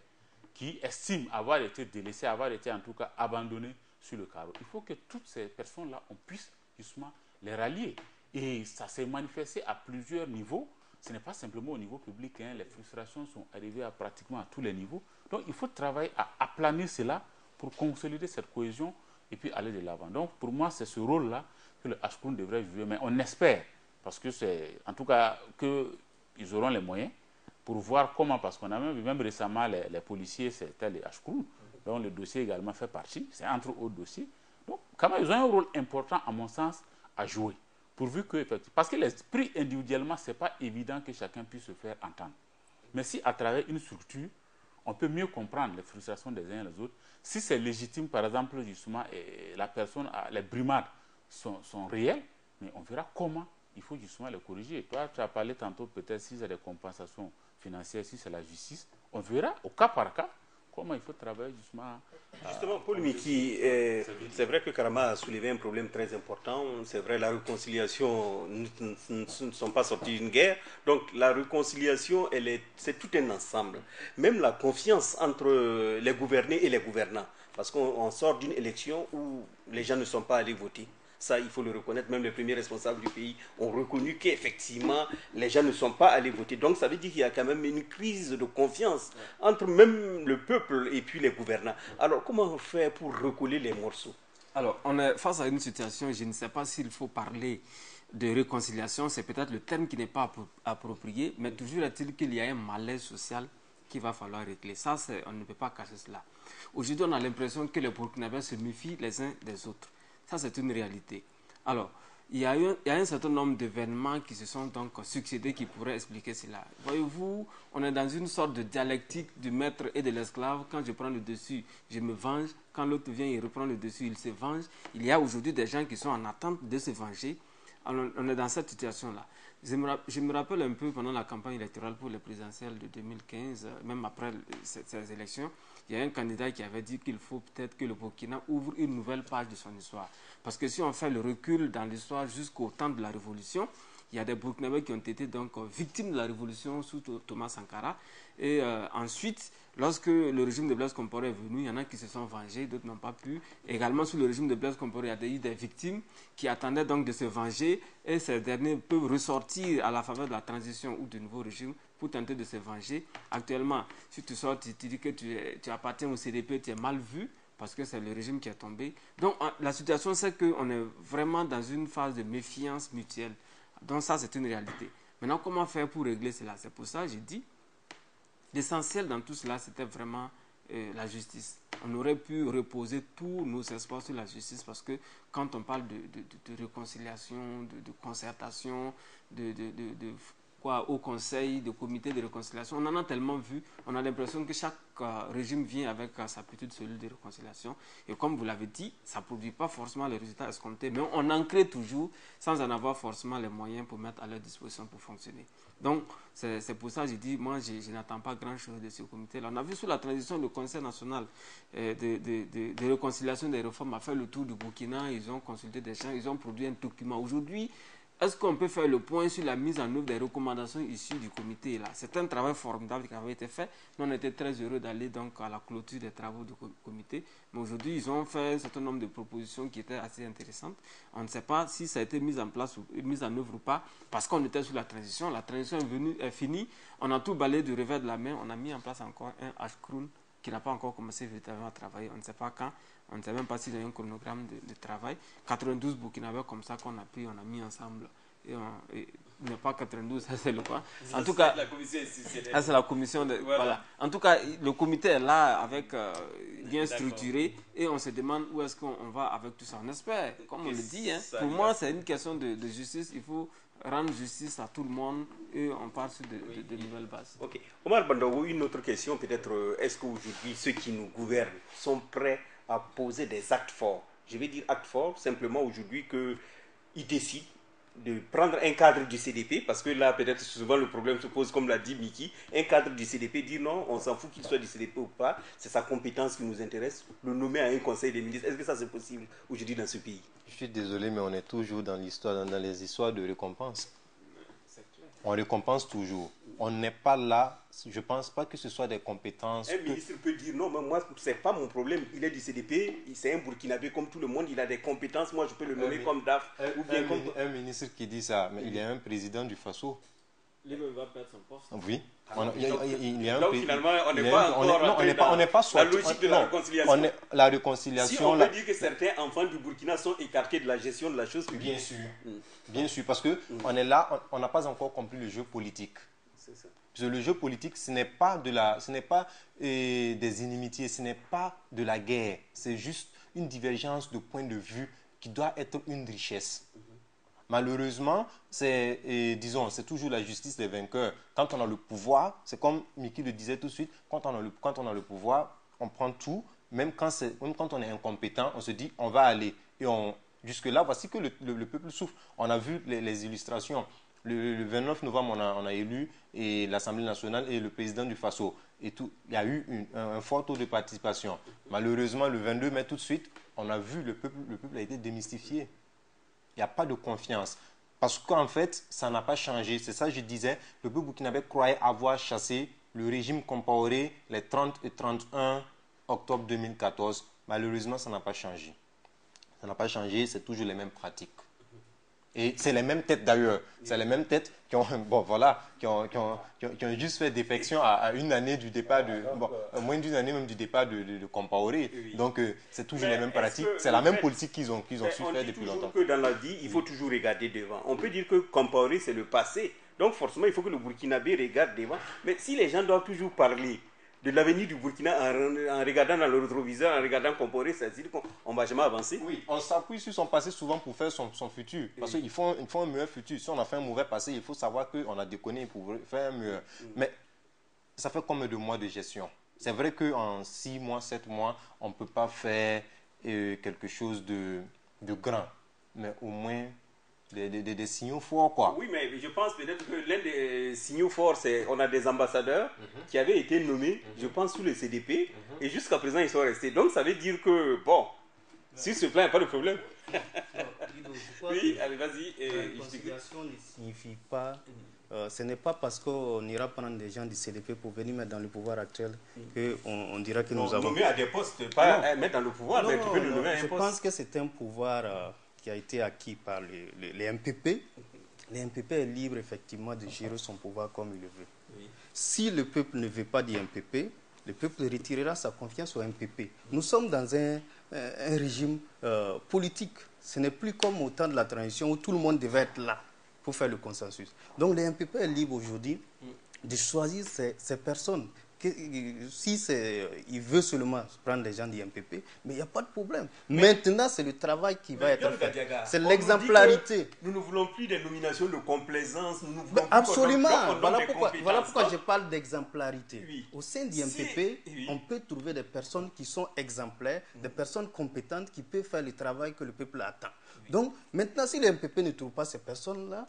[SPEAKER 2] qui estiment avoir été délaissés, avoir été en tout cas abandonnés sur le carreau. Il faut que toutes ces personnes-là, on puisse justement les rallier. Et ça s'est manifesté à plusieurs niveaux. Ce n'est pas simplement au niveau public, hein. Les frustrations sont arrivées à pratiquement à tous les niveaux. Donc il faut travailler à aplanir cela pour consolider cette cohésion et puis aller de l'avant. Donc pour moi, c'est ce rôle-là que le Ashkroun devrait jouer. Mais on espère, parce que c'est en tout cas qu'ils auront les moyens pour voir comment, parce qu'on a même vu même récemment les policiers, c'était les Ashkroun, dont le dossier également fait partie, c'est entre autres dossiers. Donc quand même, ils ont un rôle important, à mon sens, à jouer. Pourvu que, parce que l'esprit individuellement, ce n'est pas évident que chacun puisse se faire entendre. Mais si à travers une structure, on peut mieux comprendre les frustrations des uns et des autres, si c'est légitime, par exemple, justement, et la personne, les brimades sont réelles, mais on verra comment il faut justement les corriger. Toi, tu as parlé tantôt peut-être si c'est des compensations financières, si c'est la justice, on verra au cas par cas comment il faut travailler justement.
[SPEAKER 1] Justement, Paul Miki, c'est vrai que Karama a soulevé un problème très important. C'est vrai, la réconciliation, nous ne sommes pas sortis d'une guerre. Donc la réconciliation, c'est tout un ensemble. Même la confiance entre les gouvernés et les gouvernants. Parce qu'on sort d'une élection où les gens ne sont pas allés voter. Ça, il faut le reconnaître. Même les premiers responsables du pays ont reconnu qu'effectivement, les gens ne sont pas allés voter. Donc, ça veut dire qu'il y a quand même une crise de confiance entre même le peuple et puis les gouvernants. Alors, comment on fait pour recoller les morceaux?
[SPEAKER 3] Alors, on est face à une situation, je ne sais pas s'il faut parler de réconciliation, c'est peut-être le terme qui n'est pas approprié, mais toujours est-il qu'il y a un malaise social qu'il va falloir régler. Ça, on ne peut pas cacher cela. Aujourd'hui, on a l'impression que les Burkinabés se méfient les uns des autres. Ça, c'est une réalité. Alors, il y a un certain nombre d'événements qui se sont donc succédés qui pourraient expliquer cela. Voyez-vous, on est dans une sorte de dialectique du maître et de l'esclave. Quand je prends le dessus, je me venge. Quand l'autre vient, il reprend le dessus, il se venge. Il y a aujourd'hui des gens qui sont en attente de se venger. Alors, on est dans cette situation-là. Je me rappelle un peu pendant la campagne électorale pour les présidentielles de 2015, même après ces élections, il y a un candidat qui avait dit qu'il faut peut-être que le Burkina ouvre une nouvelle page de son histoire. Parce que si on fait le recul dans l'histoire jusqu'au temps de la Révolution, il y a des Burkinabés qui ont été donc victimes de la Révolution sous Thomas Sankara. Et ensuite, lorsque le régime de Blaise Compaoré est venu, il y en a qui se sont vengés, d'autres n'ont pas pu. Également, sous le régime de Blaise Compaoré, il y a eu des victimes qui attendaient donc de se venger. Et ces derniers peuvent ressortir à la faveur de la transition ou du nouveau régime pour tenter de se venger. Actuellement, si tu sors, tu dis que tu appartiens au CDP, tu es mal vu, parce que c'est le régime qui est tombé. Donc, la situation, c'est qu'on est vraiment dans une phase de méfiance mutuelle. Donc, ça, c'est une réalité. Maintenant, comment faire pour régler cela? C'est pour ça que j'ai dit, l'essentiel dans tout cela, c'était vraiment la justice. On aurait pu reposer tous nos espoirs sur la justice parce que quand on parle de réconciliation, de concertation, au conseil, de comité de réconciliation, on en a tellement vu, on a l'impression que chaque régime vient avec sa petite cellule de réconciliation. Et comme vous l'avez dit, ça ne produit pas forcément les résultats escomptés, mais on en crée toujours sans en avoir forcément les moyens pour mettre à leur disposition pour fonctionner. Donc, c'est pour ça que j'ai dit, moi, je n'attends pas grand-chose de ce comité-là. On a vu sous la transition, le Conseil national de réconciliation des réformes a fait le tour du Burkina, ils ont consulté des gens, ils ont produit un document. Aujourd'hui, est-ce qu'on peut faire le point sur la mise en œuvre des recommandations issues du comité là? C'est un travail formidable qui avait été fait. Nous, on était très heureux d'aller donc à la clôture des travaux du comité. Mais aujourd'hui, ils ont fait un certain nombre de propositions qui étaient assez intéressantes. On ne sait pas si ça a été mis en place ou mis en œuvre ou pas, parce qu'on était sous la transition. La transition est finie. On a tout balayé du revers de la main. On a mis en place encore un Ashkroun qui n'a pas encore commencé véritablement à travailler. On ne sait pas quand. On ne sait même pas s'il y a un chronogramme de travail. 92 Burkinabés comme ça qu'on a pris, on a mis ensemble il n'est pas 92, ça c'est le quoi. En tout cas,
[SPEAKER 1] la commission institutionnelle.
[SPEAKER 3] c'est la commission de... Voilà. En tout cas, le comité est là avec bien structuré et on se demande où est-ce qu'on va avec tout ça. On espère, comme on le dit, hein, pour moi c'est une question de justice. Il faut rendre justice à tout le monde et on part sur de nouvelles bases.
[SPEAKER 1] Ok. Omar Bandaogo, une autre question peut-être, est-ce qu'aujourd'hui ceux qui nous gouvernent sont prêts à poser des actes forts? Je vais dire actes forts simplement aujourd'hui qu'ils décident de prendre un cadre du CDP, parce que là peut-être souvent le problème se pose comme l'a dit Miki, un cadre du CDP, dire non, on s'en fout qu'il soit du CDP ou pas, c'est sa compétence qui nous intéresse, le nommer à un conseil des ministres. Est-ce que ça c'est possible aujourd'hui dans ce pays?
[SPEAKER 4] Je suis désolé, mais on est toujours dans l'histoire, dans les histoires de récompense. On récompense toujours. On n'est pas là, je ne pense pas que ce soit des compétences.
[SPEAKER 1] Un ministre peut dire non, mais moi, ce n'est pas mon problème. Il est du CDP, c'est un Burkinabé comme tout le monde, il a des compétences, moi je peux le nommer comme DAF.
[SPEAKER 4] Un ministre qui dit ça, mais il est un président du FASO.
[SPEAKER 3] Lui va perdre son poste.
[SPEAKER 4] Oui.
[SPEAKER 1] Donc finalement, on n'est pas encore
[SPEAKER 4] dans
[SPEAKER 1] la logique de la réconciliation.
[SPEAKER 4] La réconciliation.
[SPEAKER 1] Si on peut dire que certains enfants du Burkina sont écartés de la gestion de la chose publique.
[SPEAKER 4] Bien sûr. Bien sûr, parce qu'on est là, on n'a pas encore compris le jeu politique.
[SPEAKER 1] C'est ça.
[SPEAKER 4] Parce que le jeu politique, ce n'est pas des inimitiés, ce n'est pas de la guerre. C'est juste une divergence de point de vue qui doit être une richesse. Malheureusement, c'est toujours la justice des vainqueurs. Quand on a le pouvoir, c'est comme Miki le disait tout de suite, quand on a le pouvoir, on prend tout. Même quand on est incompétent, on se dit on va aller. Et jusque-là, voici que le peuple souffre. On a vu les illustrations. Le 29 novembre, on a élu l'Assemblée nationale et le président du FASO. Et tout, il y a eu un fort taux de participation. Malheureusement, le 22 mai, tout de suite, on a vu le peuple a été démystifié. Il n'y a pas de confiance. Parce qu'en fait, ça n'a pas changé. C'est ça que je disais. Le peuple burkinabé croyait avoir chassé le régime Compaoré les 30 et 31 octobre 2014. Malheureusement, ça n'a pas changé. Ça n'a pas changé, c'est toujours les mêmes pratiques. Et c'est les mêmes têtes d'ailleurs. C'est les mêmes têtes qui ont juste fait défection à une année du départ moins d'une année même du départ de Compaoré. Oui. Donc c'est toujours les mêmes pratiques. C'est la même politique qu'ils ont su faire depuis longtemps.
[SPEAKER 1] Que dans la vie, il faut toujours regarder devant. On peut dire que Compaoré c'est le passé. Donc forcément, il faut que le Burkinabé regarde devant. Mais si les gens doivent toujours parler de l'avenir du Burkina en regardant dans le rétroviseur, en regardant Compaoré, c'est-à-dire qu'on ne va jamais avancer.
[SPEAKER 4] Oui, on s'appuie sur son passé souvent pour faire son futur. Parce qu'il faut un meilleur futur. Si on a fait un mauvais passé, il faut savoir qu'on a déconné pour faire un meilleur. Mais ça fait combien de mois de gestion? C'est vrai qu'en 6 mois, 7 mois, on ne peut pas faire quelque chose de grand. Mais au moins des signaux forts, quoi.
[SPEAKER 1] Oui, mais je pense peut-être que l'un des signaux forts, c'est on a des ambassadeurs qui avaient été nommés, je pense, sous le CDP, et jusqu'à présent, ils sont restés. Donc, ça veut dire que, bon, sur ce plan, il n'y a pas de problème. Oui, allez, vas-y.
[SPEAKER 5] La réconciliation ne signifie pas... ce n'est pas parce qu'on ira prendre des gens du CDP pour venir mettre dans le pouvoir actuel qu'on dira que nous avons...
[SPEAKER 1] Nommer à des postes, pas mettre dans le pouvoir, mais tu peux le nommer à un poste.
[SPEAKER 5] Je pense que c'est un pouvoir... qui a été acquis par les MPP. Les MPP est libre effectivement de gérer son pouvoir comme il le veut. Oui. Si le peuple ne veut pas du MPP, le peuple retirera sa confiance au MPP. Nous sommes dans un régime politique. Ce n'est plus comme au temps de la transition où tout le monde devait être là pour faire le consensus. Donc les MPP est libre aujourd'hui de choisir ces personnes. Si il veut seulement prendre des gens du MPP, mais il n'y a pas de problème. Maintenant, c'est le travail qui va être fait. C'est l'exemplarité.
[SPEAKER 1] Nous ne voulons plus des nominations de complaisance.
[SPEAKER 5] Absolument. Voilà pourquoi je parle d'exemplarité. Oui. Au sein du MPP, on peut trouver des personnes qui sont exemplaires, des personnes compétentes qui peuvent faire le travail que le peuple attend. Oui. Donc, maintenant, si le MPP ne trouve pas ces personnes-là,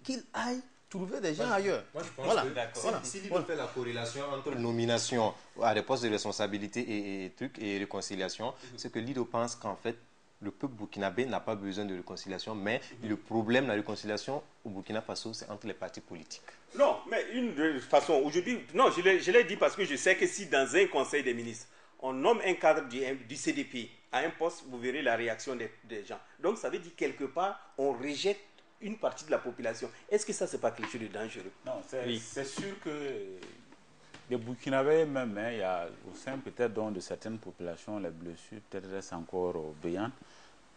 [SPEAKER 5] qu'il aille trouver des gens ailleurs.
[SPEAKER 4] Moi, je pense que si il fait la corrélation entre nomination à des postes de responsabilité et réconciliation, c'est que Lido pense qu'en fait, le peuple burkinabé n'a pas besoin de réconciliation, mais le problème de la réconciliation au Burkina Faso, c'est entre les partis politiques.
[SPEAKER 1] Non, mais une façon, aujourd'hui, non, je l'ai dit parce que je sais que si dans un conseil des ministres, on nomme un cadre du CDP à un poste, vous verrez la réaction des gens. Donc, ça veut dire quelque part, on rejette une partie de la population. Est-ce que ça, c'est pas quelque chose de dangereux?
[SPEAKER 2] Non, c'est sûr que les Burkinabés même, il y a au sein peut-être de certaines populations, les blessures peut-être restent encore béantes.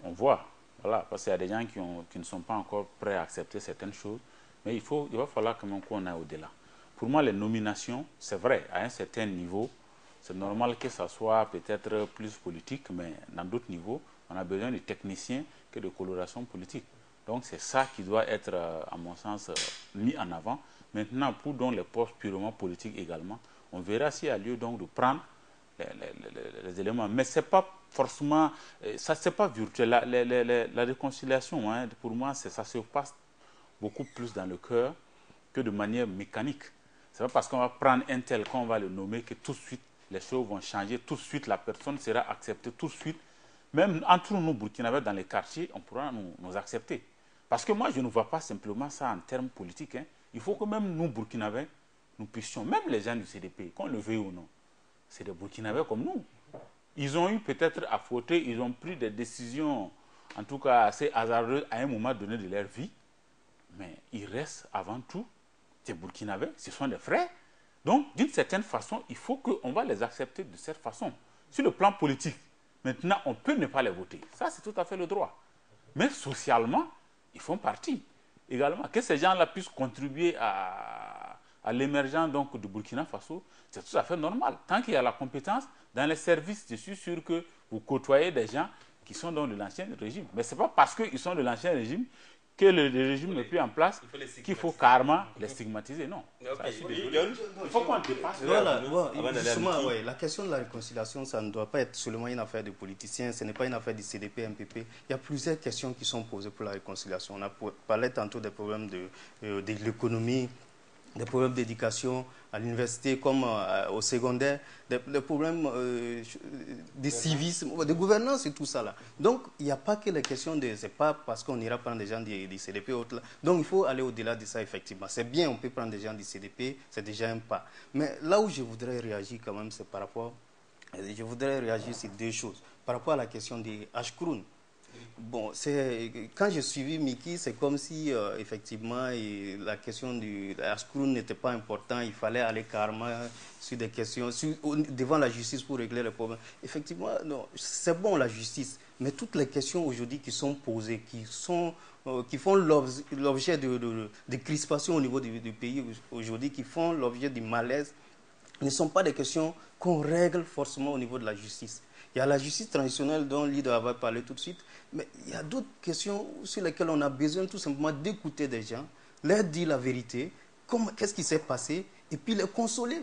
[SPEAKER 2] On voit Voilà, parce qu'il y a des gens qui ne sont pas encore prêts à accepter certaines choses. Mais il va falloir quand même qu'on aille au-delà. Pour moi, les nominations, c'est vrai, à un certain niveau, c'est normal que ça soit peut-être plus politique, mais dans d'autres niveaux, on a besoin de techniciens que de coloration politique. Donc c'est ça qui doit être, à mon sens, mis en avant. Maintenant, pour donc les postes purement politiques également, on verra s'il y a lieu donc de prendre les éléments. Mais ce n'est pas forcément, ça c'est pas virtuel. La réconciliation, hein, pour moi, ça se passe beaucoup plus dans le cœur que de manière mécanique. Ce n'est pas parce qu'on va prendre un tel qu'on va le nommer que tout de suite les choses vont changer, tout de suite la personne sera acceptée, tout de suite. Même entre nous, Burkinabés, dans les quartiers, on pourra nous accepter. Parce que moi, je ne vois pas simplement ça en termes politiques. Hein. Il faut que même nous, Burkinabés, nous puissions, même les gens du CDP, qu'on le veuille ou non, c'est des Burkinabés comme nous. Ils ont eu peut-être à fauter, ils ont pris des décisions, en tout cas assez hasardeuses, à un moment donné de leur vie. Mais ils restent avant tout des Burkinabés, ce sont des frères. Donc, d'une certaine façon, il faut qu'on va les accepter de cette façon. Sur le plan politique, maintenant, on peut ne pas les voter. Ça, c'est tout à fait le droit. Mais socialement, ils font partie. Également, que ces gens-là puissent contribuer à l'émergence du Burkina Faso, c'est tout à fait normal. Tant qu'il y a la compétence, dans les services, je suis sûr que vous côtoyez des gens qui sont dans l'ancien régime. Mais ce n'est pas parce qu'ils sont de l'ancien régime que le régime n'est plus en place qu'il faut carrément les stigmatiser. Non.
[SPEAKER 1] Il faut qu'on dépasse.
[SPEAKER 5] Voilà, justement, la question de la réconciliation, ça ne doit pas être seulement une affaire de politiciens, ce n'est pas une affaire du CDP, MPP. Il y a plusieurs questions qui sont posées pour la réconciliation. On a parlé tantôt des problèmes de l'économie, des problèmes d'éducation à l'université comme au secondaire, des problèmes de civisme, de gouvernance et tout ça là. Donc, il n'y a pas que les questions de... C'est pas parce qu'on ira prendre des gens du CDP ou autre là. Donc, il faut aller au-delà de ça, effectivement. C'est bien, on peut prendre des gens du CDP, c'est déjà un pas. Mais là où je voudrais réagir quand même, c'est par rapport... Je voudrais réagir sur deux choses. Par rapport à la question des Ashkroun. Bon, quand j'ai suivi Miki, c'est comme si, effectivement, la question du Ashkroun n'était pas importante. Il fallait aller carrément sur des questions, devant la justice pour régler les problèmes. Effectivement, non, c'est bon la justice, mais toutes les questions aujourd'hui qui sont posées, qui font l'objet de crispations au niveau du pays aujourd'hui, qui font l'objet du malaise, ne sont pas des questions qu'on règle forcément au niveau de la justice. Il y a la justice traditionnelle dont Lido va parler tout de suite, mais il y a d'autres questions sur lesquelles on a besoin tout simplement d'écouter des gens, leur dire la vérité, qu'est-ce qui s'est passé, et puis les consoler.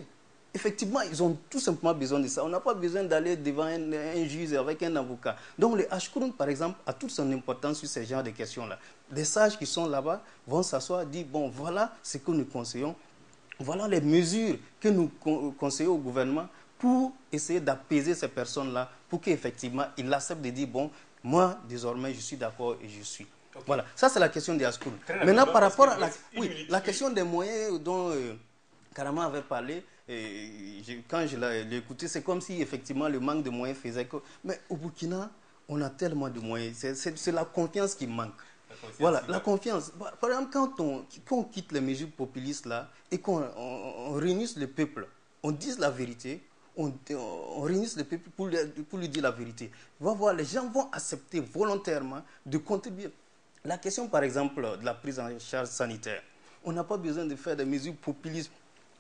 [SPEAKER 5] Effectivement, ils ont tout simplement besoin de ça. On n'a pas besoin d'aller devant un juge avec un avocat. Donc le Ashkroun, par exemple, a toute son importance sur ce genre de questions-là. Des sages qui sont là-bas vont s'asseoir et dire, bon, voilà ce que nous conseillons, voilà les mesures que nous conseillons au gouvernement pour essayer d'apaiser ces personnes-là, pour qu'effectivement, ils acceptent de dire, bon, moi, désormais, je suis d'accord et je suis. Okay. Voilà, ça c'est la question des Ashkroun. Maintenant, par rapport à la question des moyens dont Karama avait parlé, quand je l'ai écouté, c'est comme si effectivement le manque de moyens faisait que... Mais au Burkina, on a tellement de moyens, c'est la confiance qui manque. Voilà, la confiance. Par exemple, quand on quitte les mesures populistes là et qu'on réunisse le peuple, on dise la vérité, on réunisse le peuple pour lui dire la vérité. Va voir, les gens vont accepter volontairement de contribuer. La question, par exemple, de la prise en charge sanitaire, on n'a pas besoin de faire des mesures populistes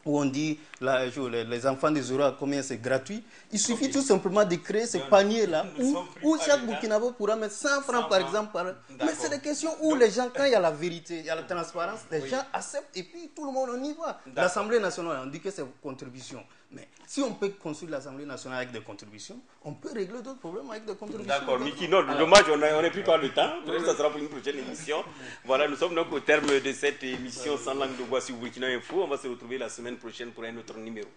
[SPEAKER 5] où on dit les enfants des euros, combien c'est gratuit. Il suffit tout simplement de créer ces paniers-là où chaque Burkinabé pourra mettre 100 francs par exemple. Mais c'est des questions où les gens, quand il y a la vérité, il y a la transparence, les gens acceptent et puis tout le monde on y va. L'Assemblée nationale, on dit que c'est contribution. Mais si on peut construire l'Assemblée nationale avec des contributions, on peut régler d'autres problèmes avec des contributions.
[SPEAKER 1] D'accord, Miki, non, dommage, on n'est plus par le temps. Ça sera pour une prochaine émission. Voilà, nous sommes donc au terme de cette émission sans langue de bois sur Burkina Info. On va se retrouver la semaine prochaine pour un autre numéro.